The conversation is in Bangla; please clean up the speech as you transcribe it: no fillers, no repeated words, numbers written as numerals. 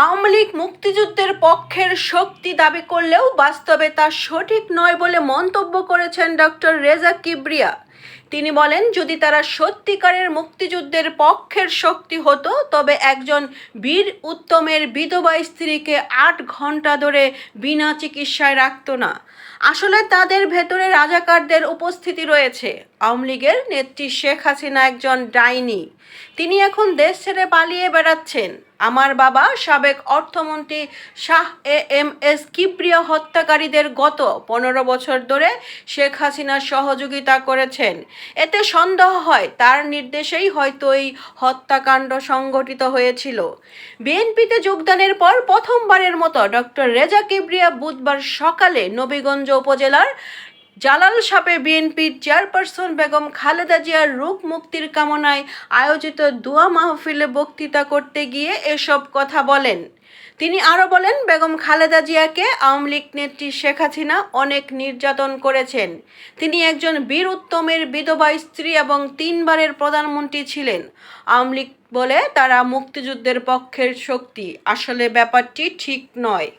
আওয়ামী লীগ মুক্তিযুদ্ধের পক্ষের শক্তি দাবি করলেও বাস্তবে তা সঠিক নয় বলে মন্তব্য করেছেন ডক্টর রেজা কিবরিয়া। তিনি বলেন, যদি তারা সত্যিকারের মুক্তিযুদ্ধের পক্ষের শক্তি হতো তবে একজন বীর উত্তমের বিধবা স্ত্রীকে ৮ ঘন্টা ধরে বিনা চিকিৎসায় রাখত না। আসলে তাদের ভেতরে রাজাকারদের উপস্থিতি রয়েছে। আওয়ামী লীগের নেত্রী শেখ হাসিনা একজন ডাইনি। তিনি এখন দেশ ছেড়ে পালিয়ে বেড়াচ্ছেন। আমার বাবা সাবেক অর্থমন্ত্রী শাহ এম.এস. কিবরিয়া হত্যাকারীদের গত ১৫ বছর ধরে শেখ হাসিনার সহযোগিতা করেছেন। এতে সন্দেহ হয় তার নির্দেশেই হয়তো এই হত্যাকাণ্ড সংঘটিত হয়েছিল। বিএনপিতে যোগদানের পর প্রথমবারের মতো ডক্টর রেজা কিবরিয়া বুধবার সকালে নবীগঞ্জ উপজেলার জালালসাপে বিএনপির চেয়ারপারসন বেগম খালেদা জিয়ার রোগ মুক্তির কামনায় আয়োজিত দোয়া মাহফিলে বক্তৃতা করতে গিয়ে এসব কথা বলেন। তিনি আরও বলেন, বেগম খালেদা জিয়াকে আওয়ামী লীগ নেত্রী শেখ হাসিনা অনেক নির্যাতন করেছেন। তিনি একজন বীর উত্তমের বিধবা স্ত্রী এবং ৩ বারের প্রধানমন্ত্রী ছিলেন। আওয়ামী লীগ বলে তারা মুক্তিযুদ্ধের পক্ষের শক্তি। আসলে ব্যাপারটি ঠিক নয়।